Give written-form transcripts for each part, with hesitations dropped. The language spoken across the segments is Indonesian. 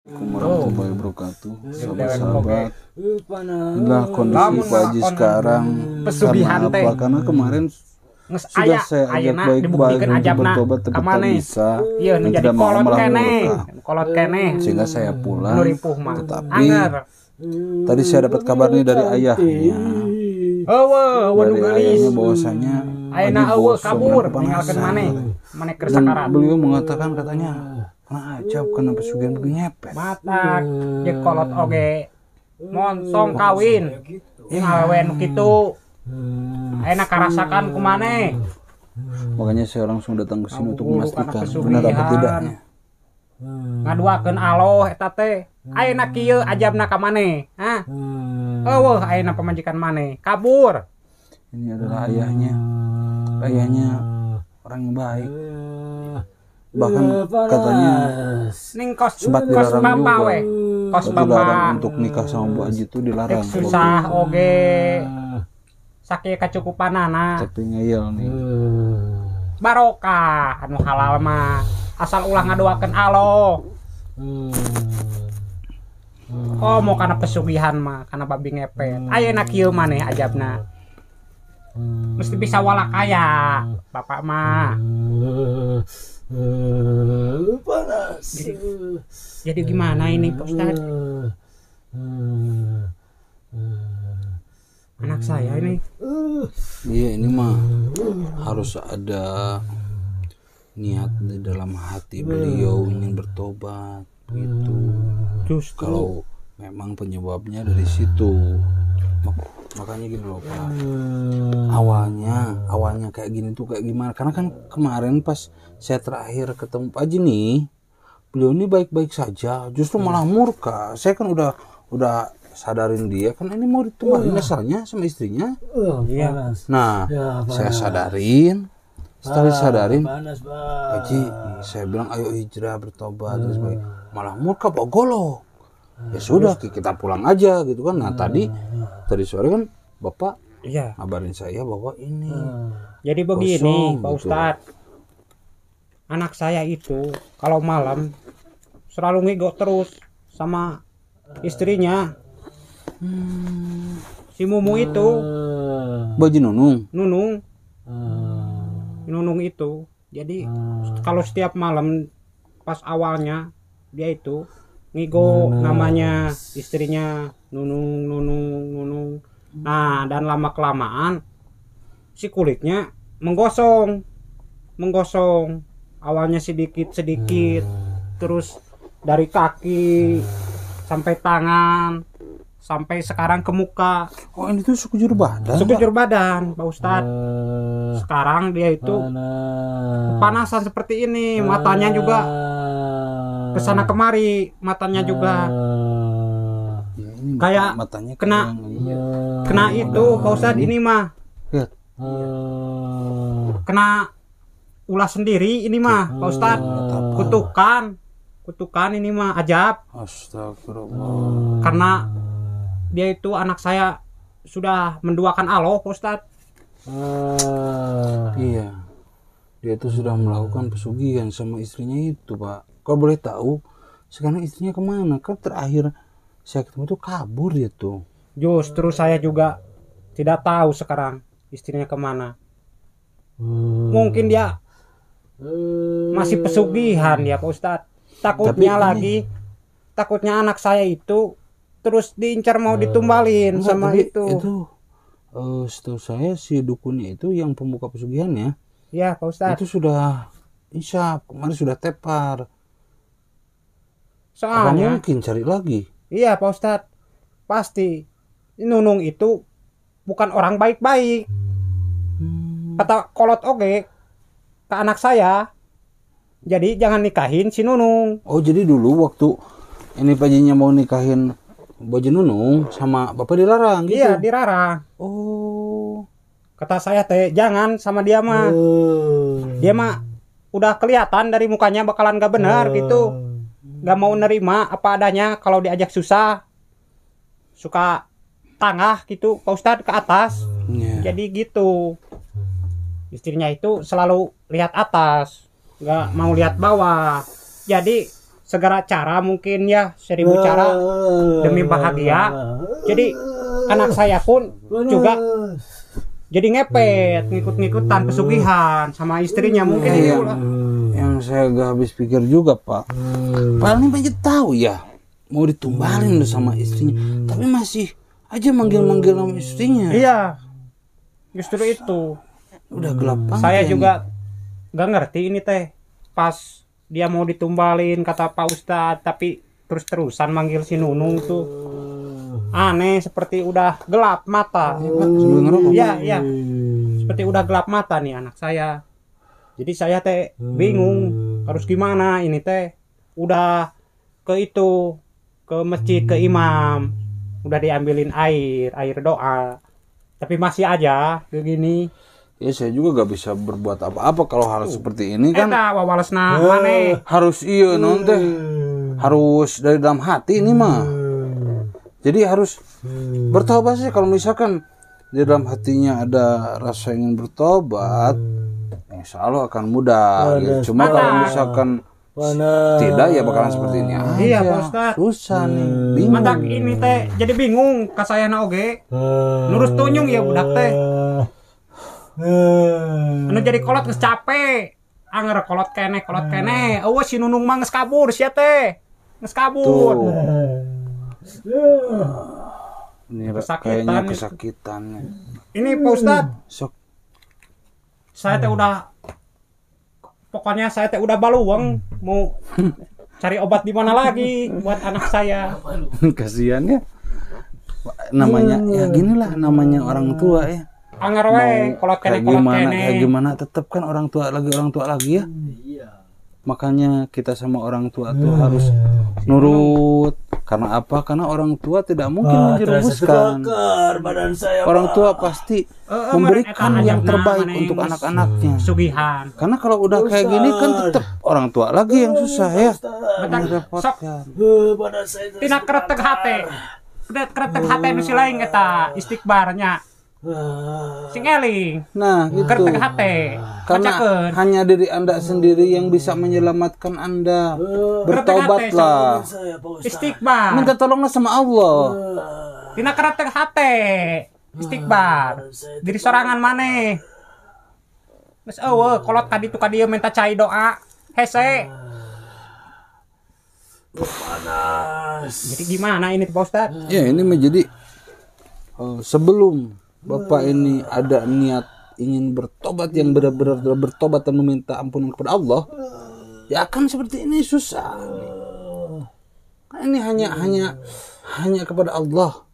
Warahmatullahi wabarakatuh, sahabat-sahabat. Inilah kondisi Pak Haji sekarang. Karena apa? Karena kemarin sudah saya ajak baik-baik untuk bertobat, tapi tak bisa. Dan tidak mau malah murka. Sehingga saya pulang. Tetapi tadi saya dapat kabar nih dari ayahnya. Dari ayahnya bahwasanya kabur dan beliau mengatakan katanya nah ajab kena pesugihan begini ngepet mata jekolot oge monsong kawin ngawen gitu enak karasakan kumane. Makanya saya langsung datang ke sini untuk memastikan benar apa tidaknya. Ngaduakeun aloh eta teh ayeuna kieu ajabna ka maneh ha eueuh ayeuna pamajikan maneh kabur. Ini adalah ayahnya orang yang baik, bahkan katanya sempat dilarang juga. Kos dilarang untuk nikah sama Bu Haji itu dilarang. Susah oge sakieu kacukupanana. Tapi ngeyel nih. Barokah anu halal mah asal ulah ngadoakeun Allah. Oh mau kana pesugihan mah kana babi ngepet. Ayeuna kieu maneh ajabna. Mesti bisa walakaya bapak mah. Panas. Jadi gimana ini Pak Ustad? Anak saya ini. Iya ini mah harus ada niat di dalam hati beliau ingin bertobat gitu. Terus kalau memang penyebabnya dari situ, makanya gini loh Pak. Awalnya kayak gini tuh kayak gimana? Karena kan kemarin pas saya terakhir ketemu Pak Haji nih, beliau ini baik-baik saja, justru malah murka. Saya kan udah sadarin dia kan ini mau ditumbalin asalnya sama istrinya. Iya. Nah, saya sadarin. Setelah disadarin, Pak Haji, saya bilang ayo hijrah bertobat dan sebagainya. Malah murka Pak golok. Ya sudah kita pulang aja gitu kan. Nah tadi sore kan Bapak ngabarin saya bahwa ini. Jadi begini kosong, Pak Ustadz, anak saya itu kalau malam selalu ngigo terus sama istrinya. Si Mumu itu Bu Haji Nunung itu. Jadi kalau setiap malam pas awalnya dia itu ngigo namanya istrinya Nunung. Nah dan lama kelamaan si kulitnya menggosong. Awalnya sedikit terus dari kaki sampai tangan sampai sekarang ke muka. Oh ini tuh sekujur badan Pak Ustadz. Sekarang dia itu kepanasan seperti ini, matanya juga kesana kemari, matanya juga ya, ini kayak matanya kena itu Pak Ustadz ini mah kena ulah sendiri ini mah Pak Ustadz. Kutukan ini mah ajab. Astagfirullah. Karena dia itu anak saya sudah menduakan Allah Pak Ustadz. Iya, dia itu sudah melakukan pesugihan sama istrinya itu Pak. Kalau boleh tahu sekarang istrinya kemana? Kan terakhir saya ketemu itu kabur dia tuh. Justru saya juga tidak tahu sekarang istrinya kemana. Mungkin dia masih pesugihan ya Pak Ustadz. Takutnya anak saya itu terus diincar mau ditumbalin sama itu. Setahu saya si dukunnya itu yang pembuka pesugihannya. Ya Pak Ustadz. Itu sudah insaf, kemarin sudah tepar. Soalnya apa mungkin cari lagi? Iya Pak Ustadz. Pasti Nunung itu bukan orang baik-baik. Kata kolot oge ke anak saya. Jadi jangan nikahin si Nunung. Oh jadi dulu waktu ini Pak Hajinya mau nikahin Bu Haji Nunung sama Bapak dilarang gitu? Iya dilarang. Oh. Kata saya teh jangan sama dia mah. Dia mah udah kelihatan dari mukanya bakalan gak benar gitu. Gak mau nerima apa adanya kalau diajak susah. Suka tangah gitu Pak Ustadz ke atas. Jadi gitu. Istrinya itu selalu lihat atas. Gak mau lihat bawah. Jadi segala cara mungkin ya, 1000 cara demi bahagia. Jadi anak saya pun juga jadi ngepet, ngikut-ngikutan pesugihan sama istrinya mungkin itu lah. Yang saya gak habis pikir juga Pak. Paling banyak tahu ya mau ditumbalin sama istrinya, tapi masih aja manggil-manggil nama istrinya. Iya, justru itu. Udah gelap banget. Saya juga gak ngerti ini teh. Pas dia mau ditumbalin kata Pak Ustadz, tapi terus-terusan manggil si Nunung tuh aneh, seperti udah gelap mata. Iya, iya. Seperti udah gelap mata nih anak saya. Jadi saya teh bingung harus gimana ini teh. Udah ke masjid, ke imam, udah diambilin air doa, tapi masih aja begini. Ya saya juga gak bisa berbuat apa-apa kalau hal seperti ini kan. Wawalesna maneh. Harus iya non teh. Harus dari dalam hati ini mah. Jadi harus bertobat sih. Kalau misalkan di dalam hatinya ada rasa ingin bertobat, insya Allah akan mudah gitu. Cuma kalau misalkan tidak ya bakalan seperti ini aja. Iya Pak Ustadz. Susah nih, bingung. Mantak ini teh jadi bingung kasayana oge. Lurus tunyung ya budak teh. Anu jadi kolot geus capek. Anger kolot kene. Eueuh si Nunung mah geus kabur sia teh. Geus kabur. Ini Kesakitan. kayaknya kesakitannya. Ini Pak Ustadz, Sok. saya teh udah pokoknya saya teh udah baluweng mau cari obat di mana lagi buat anak saya. Kasihan ya. Namanya ya ginilah namanya orang tua ya. Anger we kolot kene. Kayak gimana tetap kan orang tua lagi ya. Makanya kita sama orang tua tuh harus nurut. Karena apa? Karena orang tua tidak mungkin menjerumuskan. Orang tua pasti memberikan yang terbaik untuk anak-anaknya. Sugihan. Karena kalau udah kayak gini kan tetap orang tua lagi yang susah ya. Sok. Tina kretek hate. Kretek hate nu si lain eta istighbarnya. Sing eling. Nah, gitu. Kretek hate. Karena hanya diri Anda sendiri yang bisa menyelamatkan Anda. Bertobatlah. Istighbar. Minta tolonglah sama Allah. Tina kretek hate. Istighbar. Diri sorangan maneh. Geus eueuh kolot kaditu ka dieu minta cai doa. Hese. Panas. Jadi gimana ini Pak Ustadz? Ya, ini menjadi sebelum Bapak ini ada niat ingin bertobat yang benar-benar bertobat dan meminta ampunan kepada Allah, ya akan seperti ini susah. Ini hanya kepada Allah.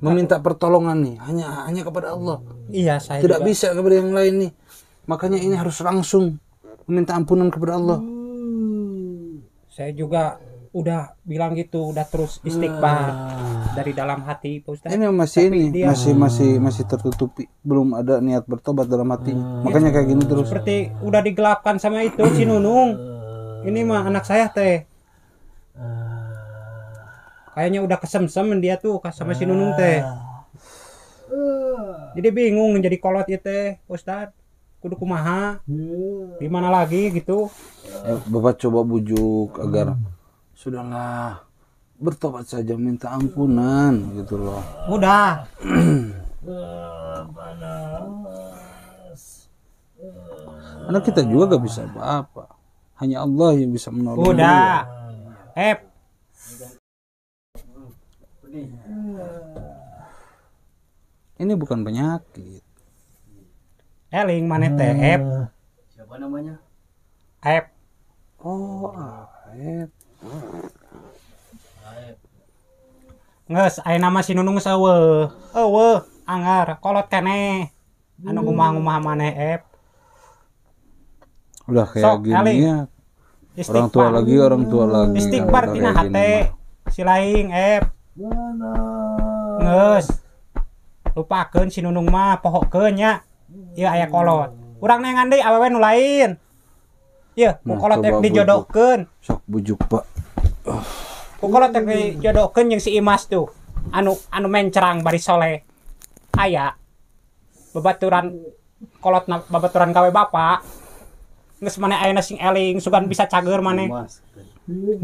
Meminta pertolongan nih hanya kepada Allah. Iya, saya tidak juga bisa kepada yang lain nih. Makanya ini harus langsung meminta ampunan kepada Allah. Saya juga udah bilang gitu, udah terus istighfar dari dalam hati Pak Ustadz. Ini masih tertutupi, belum ada niat bertobat dalam hatinya. Makanya kayak gini terus. Seperti udah digelapkan sama itu si Nunung. Ini mah anak saya teh. Kayaknya udah kesemsem dia tuh sama si Nunung teh. Jadi bingung jadi kolot ya teh, Ustadz. Kudu kumaha? Gimana lagi gitu? Bapak coba bujuk agar sudahlah, bertobat saja, minta ampunan gitu loh. Udah. Karena kita juga gak bisa apa-apa. Hanya Allah yang bisa menolong. Udah. Ini bukan penyakit. Eling maneh teh Siapa namanya? Oh, Nges, aya nama si Nunung eueuh. Eueuh, anggar kolot keneh. Anu ngumah-ngumah maneh Udah kayak Sok, gini Eling. ya. Orang tua lagi. Istighfar Kalau tina kayak gini hate. mah. Si laing Nges. Lupakeun si Nunung mah pohokeun nya. Ieu aya kolot. Urang nengan deui awewe nu lain. Ieu, Nah, kolot coba dijodohkeun. Sok bujuk, Pak. Kolot dijodohkeun jeung si Imas tuh. Anu mencerang bari soleh. Aya babaturan kolotna babaturan gawe bapak. geus maneh ayeuna sing eling sugan bisa cager maneh.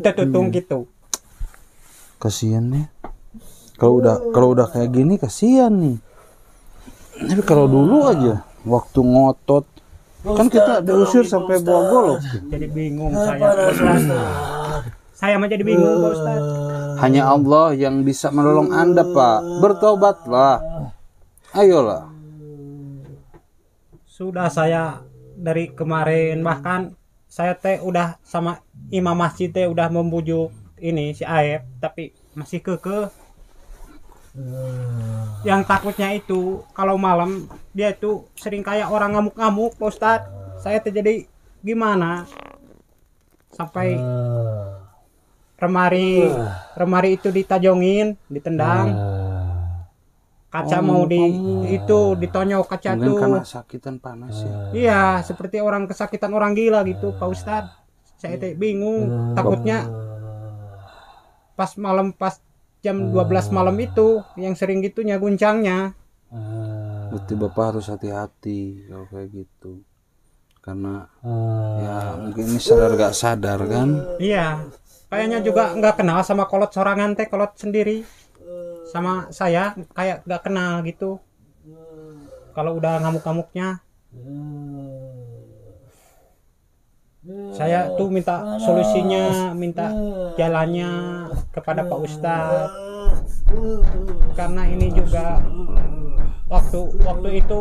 Teu tutung gitu. Kasihan ya. Kalau udah kayak gini kasihan nih. Tapi kalau dulu aja waktu ngotot kan kita diusir sampai bawa golok. Jadi bingung saya. Saya mah jadi bingung Pak Ustaz. Hanya Allah yang bisa menolong Anda, Pak. Bertobatlah. Ayolah. Sudah saya dari kemarin, bahkan saya teh udah sama imam masjid teh udah membujuk ini si Aep, tapi masih kekeh. Yang takutnya itu kalau malam dia itu sering kayak orang ngamuk-ngamuk Pak Ustaz. Saya teh jadi gimana sampai remari itu ditajongin, ditendang, kaca mau itu ditonyok kaca mungkin tuh karena sakitan panas ya. Iya, seperti orang kesakitan orang gila gitu Pak Ustad. Saya teh bingung, takutnya pas jam 12 malam itu yang sering gitunya guncangnya. Berarti Bapak harus hati-hati kalau kayak gitu, karena ya mungkin ini sadar gak sadar kan. Iya, kayaknya juga nggak kenal sama kolot sorangan teh, kolot sendiri sama saya kayak nggak kenal gitu. Kalau udah ngamuk-ngamuknya, saya tuh minta solusinya, minta jalannya kepada Pak Ustadz. Karena ini juga waktu itu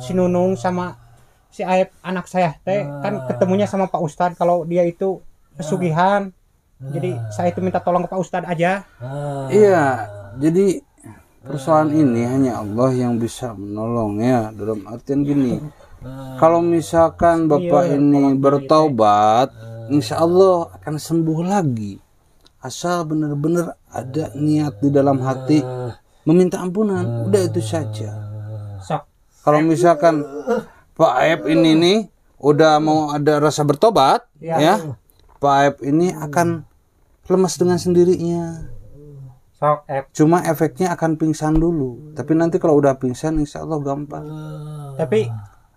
si Nunung sama si Aep anak saya teh kan ketemunya sama Pak Ustadz kalau dia itu pesugihan. Jadi saya itu minta tolong ke Pak Ustadz aja. Iya, jadi persoalan ini hanya Allah yang bisa menolong ya. Dalam artian gini, kalau misalkan Bapak ini bertaubat, insya Allah akan sembuh lagi. Asal benar-benar ada niat di dalam hati meminta ampunan, udah itu saja. Kalau misalkan Pak Aep ini nih udah mau ada rasa bertobat, ya Pak Aep ini akan lemas dengan sendirinya. Cuma efeknya akan pingsan dulu. Tapi nanti kalau udah pingsan insya Allah gampang. Tapi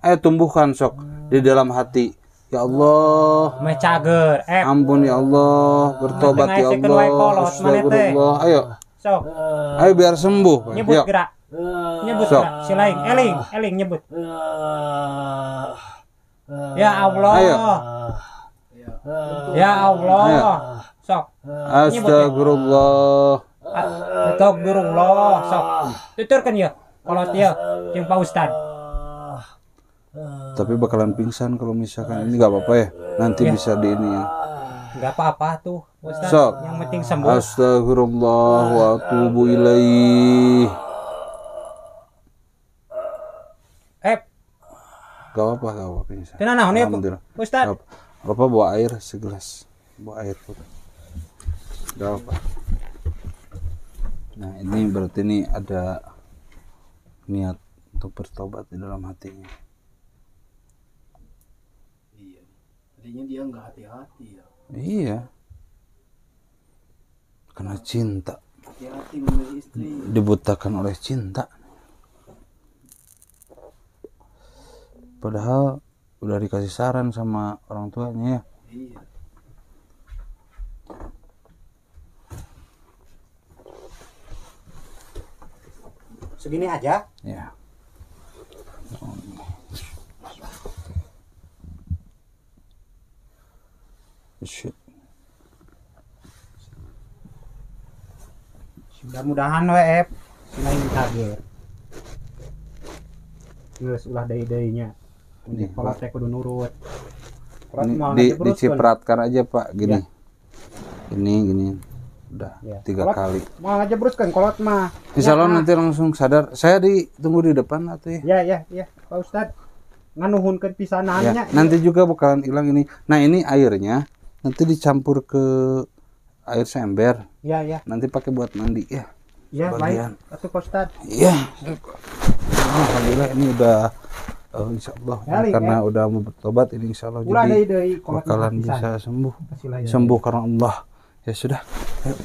ayo tumbuhkan sok di dalam hati. Ya Allah, mecager, ampun ya Allah, bertobat ya Allah, astagfirullah. Ayo biar sembuh. Nyebut yuk. Gerak, nyebut gerak. Si lain, eling nyebut. Ya Allah, ayo. Ya Allah, ayo. Sok. Astagfirullah. Astagfirullah, sok. Tuturkan ya, kalau dia yang Pak Ustad. Tapi bakalan pingsan kalau misalkan ini nggak apa-apa ya. Nanti bisa di ini ya. Nggak apa-apa tuh, Ustaz. Sok. Yang penting sembuh. Astagfirullah wa atubu ilaih. Gak apa-apa pingsan. Tenang, ya Ustaz. Bapak bawa air segelas. Bawa air pun. Gak apa. Nah ini berarti ini ada niat untuk bertobat di dalam hatinya. Iya. Tadinya dia nggak hati-hati ya. Iya. Karena cinta. Hati-hati memilih istri. Dibutakan oleh cinta. Padahal udah dikasih saran sama orang tuanya ya. Iya. Segini aja. Ya. Mudah-mudahan WF selain kaget. Geus ulah deui-deuinya. Ini kalau teh kudu nurut. Dicipratkan aja Pak gini. Ya. Gini. Udah ya. 3 kolot, kali. Mau aja bruskan kolot mah. Insyaallah nanti langsung sadar. Saya ditunggu di depan atau ya? Ya, Pak Ustad. Nganuhunkeun pisanannya. Ya, nanti juga bakalan hilang ini. Nah, ini airnya nanti dicampur ke air sember. Ya. Nanti pakai buat mandi ya. Ya, baik. Atuh Pak Ustad. Iya. Alhamdulillah ini udah insyaallah karena udah mau bertobat ini insyaallah jadi bakalan bisa sembuh. Sembuh karena Allah. Ya sudah. Ayo,